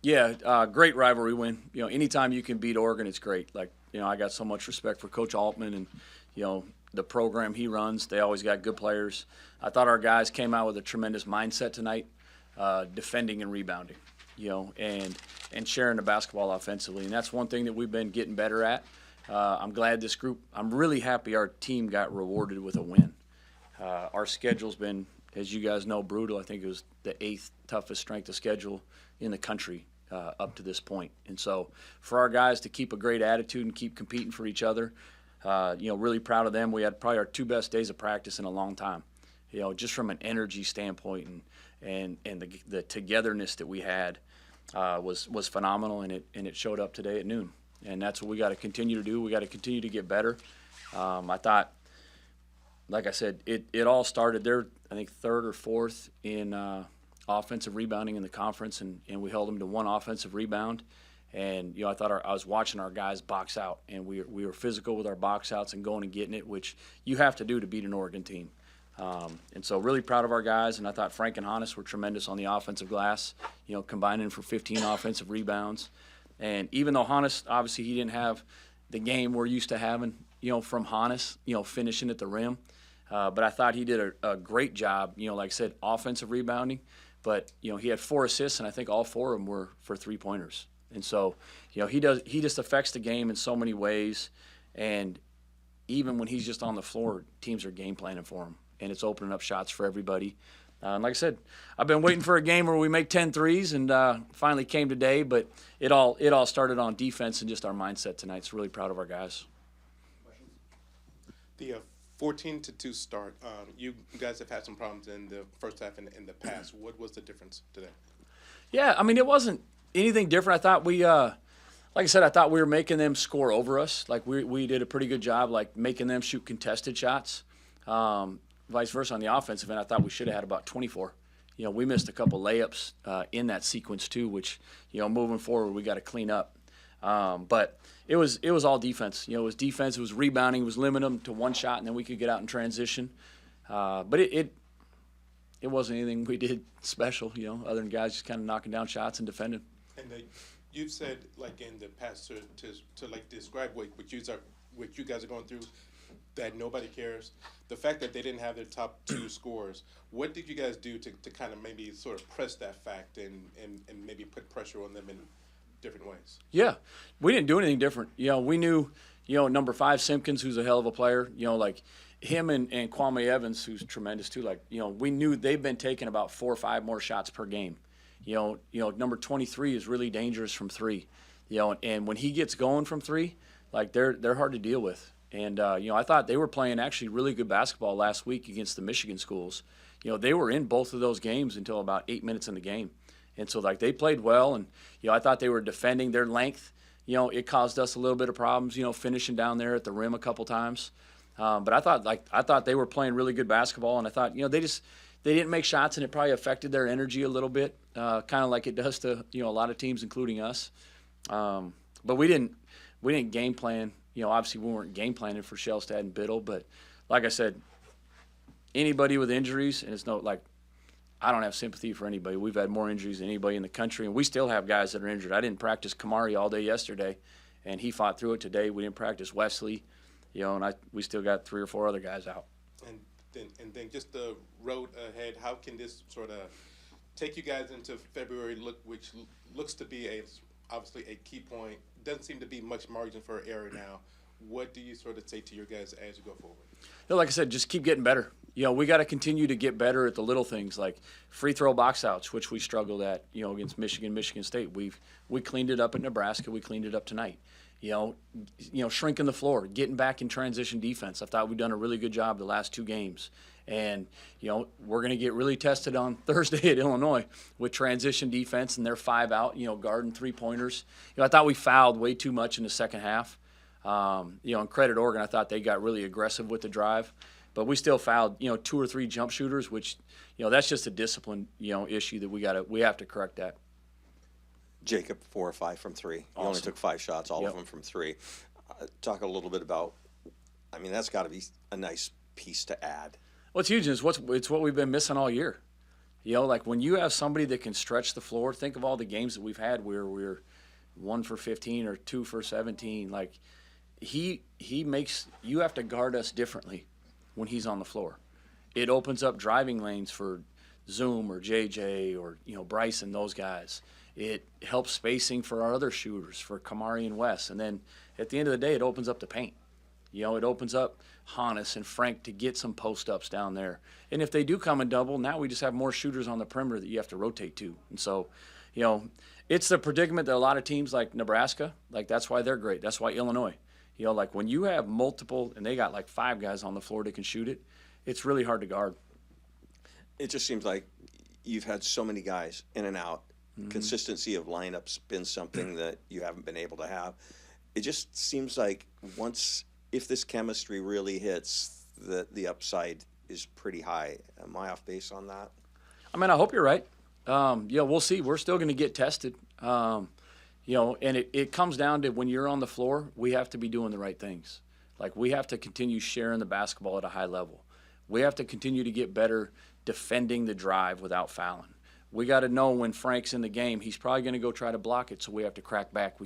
Yeah, great rivalry win. Anytime you can beat Oregon, it's great. I got so much respect for Coach Altman and, the program he runs. They always got good players. I thought our guys came out with a tremendous mindset tonight, defending and rebounding, and sharing the basketball offensively. And that's one thing that we've been getting better at. I'm glad this group, I'm really happy our team got rewarded with a win. Our schedule's been, as you guys know, brutal. I think it was the 8th toughest strength of schedule in the country up to this point. And so for our guys to keep a great attitude and keep competing for each other, really proud of them. We had probably our 2 best days of practice in a long time, just from an energy standpoint and the togetherness that we had was phenomenal, and it showed up today at noon. And that's what we got to continue to do. We got to continue to get better. I thought, like I said, it all started there, I think 3rd or 4th in offensive rebounding in the conference, and we held them to 1 offensive rebound. And I thought I was watching our guys box out, and we were physical with our box outs and going and getting it, which you have to do to beat an Oregon team. And so really proud of our guys, and I thought Frank and Hannes were tremendous on the offensive glass, combining for 15 offensive rebounds. And even though Hannes, obviously he didn't have the game we're used to having, from Hannes, finishing at the rim, but I thought he did a great job, like I said, offensive rebounding. But, he had 4 assists, and I think all 4 of them were for 3-pointers. And so, he just affects the game in so many ways. And even when he's just on the floor, teams are game planning for him, and it's opening up shots for everybody. And like I said, I've been waiting for a game where we make 10 threes, and finally came today. But it all started on defense and just our mindset tonight. So really proud of our guys. The 14-2 start. You guys have had some problems in the first half and in the past. What was the difference today? Yeah, I mean, it wasn't anything different. I thought like I said, I thought we were making them score over us. Like we did a pretty good job, like making them shoot contested shots. Vice versa on the offensive end, I thought we should have had about 24. We missed a couple layups in that sequence too, which moving forward we got to clean up. But it was all defense. It was defense. It was rebounding. It was limiting them to 1 shot, and then we could get out in transition. But it wasn't anything we did special. Other than guys just kind of knocking down shots and defending. And you've said, like in the past, to like describe what you guys are going through, that nobody cares. The fact that they didn't have their top 2 scorers, what did you guys do to kind of maybe sort of press that fact and maybe put pressure on them in different ways? Yeah, we didn't do anything different. We knew, number 5 Simpkins, who's a hell of a player. Like him and Kwame Evans, who's tremendous too. Like we knew they've been taking about 4 or 5 more shots per game. Number 23 is really dangerous from 3. And when he gets going from 3, like they're hard to deal with. And I thought they were playing actually really good basketball last week against the Michigan schools. They were in both of those games until about 8 minutes in the game. And so, like, they played well, and, I thought they were defending their length. It caused us a little bit of problems, finishing down there at the rim a couple times. But I thought they were playing really good basketball, and I thought, they didn't make shots, and it probably affected their energy a little bit, kind of like it does to, a lot of teams, including us. But we didn't game plan. Obviously we weren't game planning for Shellstad and Biddle, but like I said, anybody with injuries, and it's I don't have sympathy for anybody. We've had more injuries than anybody in the country, and we still have guys that are injured. I didn't practice Kamari all day yesterday, and he fought through it today. We didn't practice Wesley, and we still got 3 or 4 other guys out. And then just the road ahead, how can this sort of take you guys into February, which looks to be obviously a key point? Doesn't seem to be much margin for error now. What do you sort of say to your guys as you go forward? Like I said, just keep getting better. We got to continue to get better at the little things like free throw box outs, which we struggled at, against Michigan State. We cleaned it up at Nebraska. We cleaned it up tonight. Shrinking the floor, getting back in transition defense. I thought we've done a really good job the last 2 games. And, we're going to get really tested on Thursday at Illinois with transition defense and their 5 out, guarding 3-pointers. I thought we fouled way too much in the second half. And credit Oregon, I thought they got really aggressive with the drive. But we still fouled, 2 or 3 jump shooters, which, that's just a discipline, issue that we have to correct that. Jacob, 4 or 5 from 3. He only took 5 shots, all of them from 3. Talk a little bit about, that's got to be a nice piece to add. What's huge is it's what we've been missing all year. Like when you have somebody that can stretch the floor, think of all the games that we've had where we're 1 for 15 or 2 for 17. Like he makes you have to guard us differently when he's on the floor. It opens up driving lanes for Zoom or JJ or Bryson, those guys. It helps spacing for our other shooters, for Kamari and Wes. And then at the end of the day, it opens up the paint. It opens up Hannes and Frank to get some post-ups down there. And if they do come in double, now we just have more shooters on the perimeter that you have to rotate to. And so, it's the predicament that a lot of teams like Nebraska, like that's why they're great. That's why Illinois. Like when you have multiple, and they got like 5 guys on the floor that can shoot it, it's really hard to guard. It just seems like you've had so many guys in and out. Mm-hmm. Consistency of lineups been something that you haven't been able to have. It just seems like if this chemistry really hits, the upside is pretty high. Am I off base on that? I mean, I hope you're right. We'll see. We're still going to get tested. And it comes down to when you're on the floor, we have to be doing the right things. Like we have to continue sharing the basketball at a high level. We have to continue to get better defending the drive without fouling. We got to know when Frank's in the game, he's probably going to go try to block it, so we have to crack back.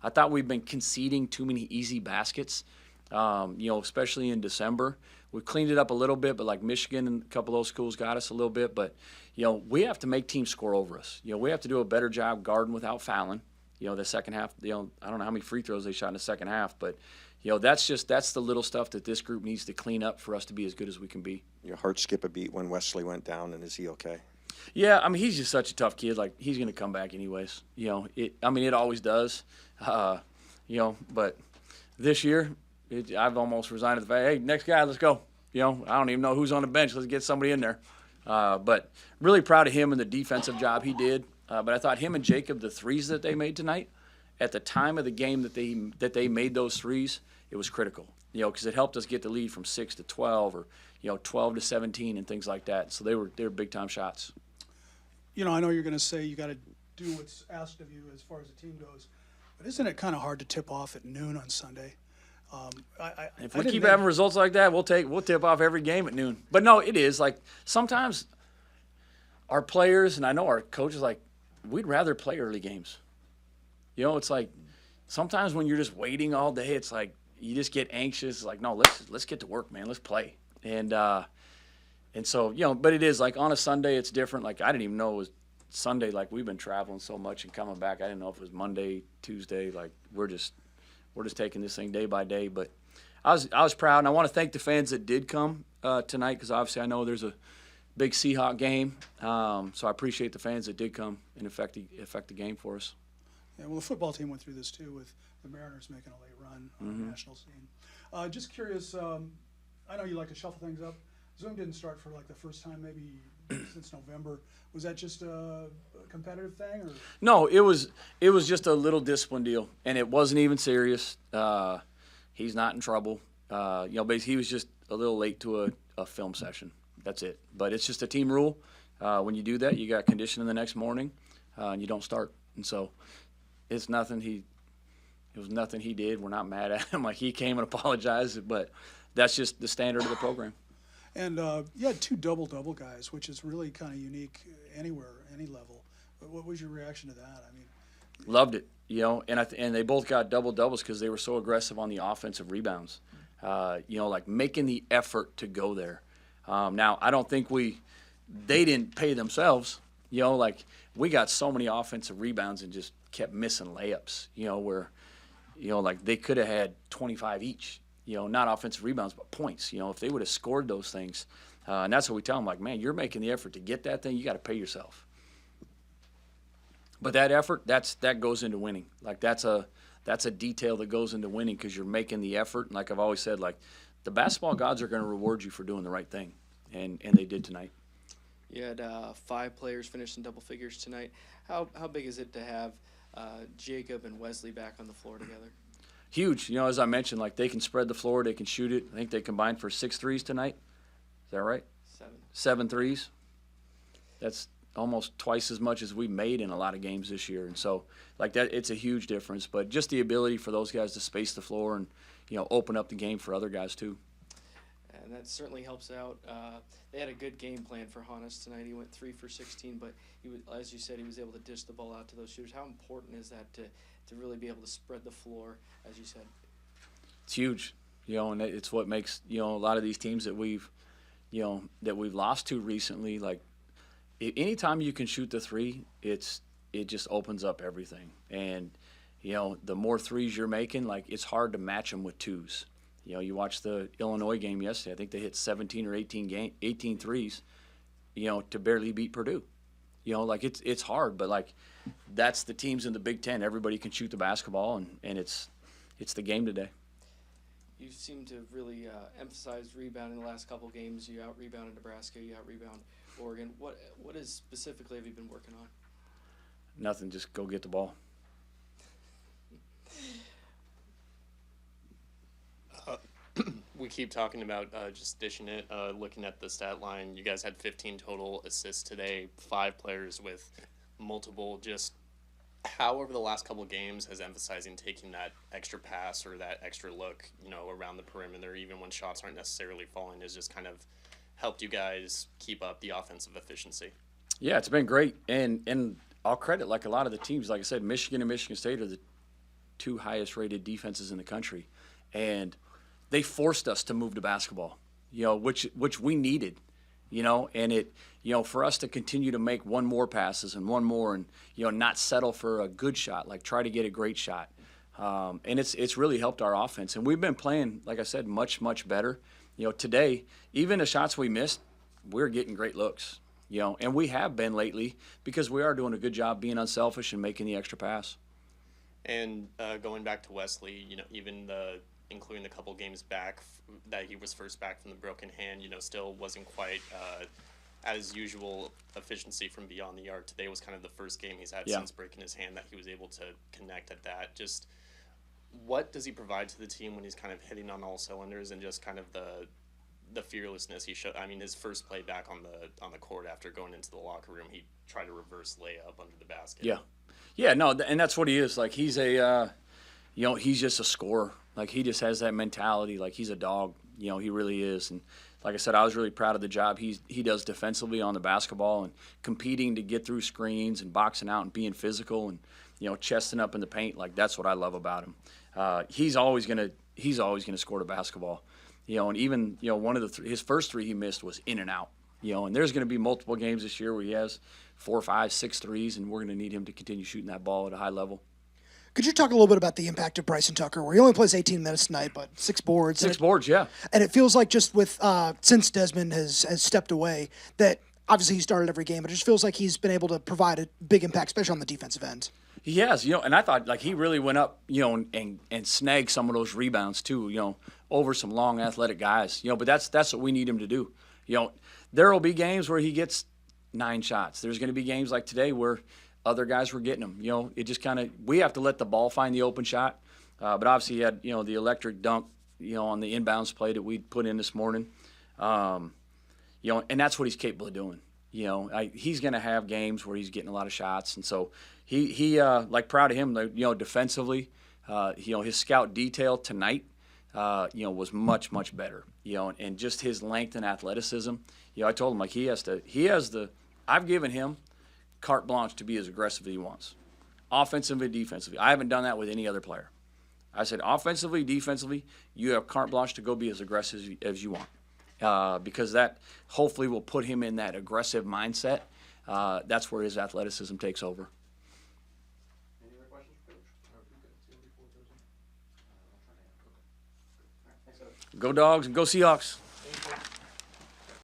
I thought we've been conceding too many easy baskets, especially in December. We cleaned it up a little bit, but like Michigan and a couple of those schools got us a little bit. But, we have to make teams score over us. We have to do a better job guarding without fouling. The second half, I don't know how many free throws they shot in the second half, but that's the little stuff that this group needs to clean up for us to be as good as we can be. Your heart skip a beat when Wesley went down, and is he okay? Yeah, I mean, he's just such a tough kid. Like, he's going to come back anyways. It always does. But this year, I've almost resigned to the fact, hey, next guy, let's go. I don't even know who's on the bench. Let's get somebody in there. But really proud of him and the defensive job he did. But I thought him and Jacob, the threes that they made tonight, at the time of the game that they made those threes, it was critical. Because it helped us get the lead from 6 to 12 or 12 to 17 and things like that. So they were big time shots. I know you're going to say you got to do what's asked of you as far as the team goes, but isn't it kind of hard to tip off at noon on Sunday? If we keep having results like that, we'll tip off every game at noon. But no, it is like sometimes our players and I know our coaches we'd rather play early games. It's like sometimes when you're just waiting all day, it's like you just get anxious. It's like, no, let's get to work, man. Let's play. And so, but it is like on a Sunday, it's different. Like I didn't even know it was Sunday. Like we've been traveling so much and coming back. I didn't know if it was Monday, Tuesday. Like we're just taking this thing day by day. But I was proud, and I want to thank the fans that did come tonight because obviously I know there's a big Seahawk game. So I appreciate the fans that did come and affect the game for us. Yeah, well, the football team went through this too with the Mariners making a late run on the national scene. Just curious, I know you like to shuffle things up. Zoom didn't start for like the first time maybe since November. Was that just a competitive thing, or? No, it was just a little discipline deal, and it wasn't even serious. He's not in trouble. Basically he was just a little late to a film session. That's it. But it's just a team rule. When you do that, you got conditioning the next morning, and you don't start. And so it's nothing. It was nothing he did. We're not mad at him. Like he came and apologized, but that's just the standard of the program. And you had 2 double-double guys, which is really kind of unique anywhere, any level. What was your reaction to that? I mean, loved it, and they both got double-doubles because they were so aggressive on the offensive rebounds. Like making the effort to go there. Now, I don't think they didn't pay themselves. Like we got so many offensive rebounds and just kept missing layups. Where, like they could have had 25 each. Not offensive rebounds, but points. If they would have scored those things, and that's what we tell them. Like, man, you're making the effort to get that thing. You got to pay yourself. But that effort, that goes into winning. Like that's a detail that goes into winning because you're making the effort. And like I've always said, like the basketball gods are going to reward you for doing the right thing, and they did tonight. You had 5 players finish in double figures tonight. How big is it to have Jacob and Wesley back on the floor together? Huge. As I mentioned, like they can spread the floor, they can shoot it. I think they combined for 6 threes tonight. Is that right? 7 threes. That's almost twice as much as we made in a lot of games this year. And so, like that, it's a huge difference. But just the ability for those guys to space the floor and, open up the game for other guys too. And and that certainly helps out. They had a good game plan for Hannes tonight. He went 3 for 16, but as you said, he was able to dish the ball out to those shooters. How important is that to really be able to spread the floor, as you said? It's huge, and it's what makes, a lot of these teams that we've lost to recently, like, anytime you can shoot the three, it just opens up everything. And, the more threes you're making, like, it's hard to match them with twos. You watched the Illinois game yesterday. I think they hit 17 or 18 threes, to barely beat Purdue. Like, it's hard, but, like, that's the teams in the Big Ten. Everybody can shoot the basketball, and it's the game today. You seem to really emphasize rebounding the last couple games. You out-rebounded Nebraska. You out-rebound Oregon. What is specifically have you been working on? Nothing. Just go get the ball. We keep talking about just dishing it. Looking at the stat line, you guys had 15 total assists today. 5 players with multiple. Just how over the last couple of games has emphasizing taking that extra pass or that extra look, around the perimeter, even when shots aren't necessarily falling, has just kind of helped you guys keep up the offensive efficiency? Yeah, it's been great, and I'll credit, like, a lot of the teams. Like I said, Michigan and Michigan State are the 2 highest rated defenses in the country, and they forced us to move to basketball, which we needed, and it, for us to continue to make one more passes and one more, and, not settle for a good shot, like try to get a great shot. And it's really helped our offense. And we've been playing, like I said, much, much better. Today, even the shots we missed, we're getting great looks, and we have been lately because we are doing a good job being unselfish and making the extra pass. And going back to Wesley, even including the couple games back that he was first back from the broken hand, still wasn't quite as usual efficiency from beyond the arc. Today was kind of the first game he's had since breaking his hand that he was able to connect at that. Just what does he provide to the team when he's kind of hitting on all cylinders, and just kind of the fearlessness he showed? I mean, his first play back on the court after going into the locker room, he tried a reverse layup under the basket. Yeah, no, and that's what he is. Like, he's he's just a scorer. Like, he just has that mentality. Like, he's a dog. He really is. And like I said, I was really proud of the job he does defensively on the basketball, and competing to get through screens and boxing out and being physical and, chesting up in the paint. Like, that's what I love about him. He's always gonna score the basketball. And even, one of his first 3 he missed was in and out. And there's going to be multiple games this year where he has 4, 5, 6 threes, and we're going to need him to continue shooting that ball at a high level. Could you talk a little bit about the impact of Bryson Tucker, where he only plays 18 minutes tonight, but 6 boards? 6 boards, yeah. And it feels like just with since Desmond has stepped away, that obviously he started every game, but it just feels like he's been able to provide a big impact, especially on the defensive end. He has, and I thought, like, he really went up, and snagged some of those rebounds too, over some long athletic guys, but that's what we need him to do. There will be games where he gets 9 shots. There's going to be games like today where other guys were getting them. It just kind of, we have to let the ball find the open shot. But obviously he had, the electric dunk, on the inbounds play that we put in this morning. And that's what he's capable of doing. He's going to have games where he's getting a lot of shots. And so he like, proud of him, defensively, his scout detail tonight, was much, much better, and just his length and athleticism. I told him, like, I've given him carte blanche to be as aggressive as he wants, offensively, defensively. I haven't done that with any other player. I said, offensively, defensively, you have carte blanche to go be as aggressive as you want, because that hopefully will put him in that aggressive mindset. That's where his athleticism takes over. Any other questions, Coach? Go Dogs and go Seahawks.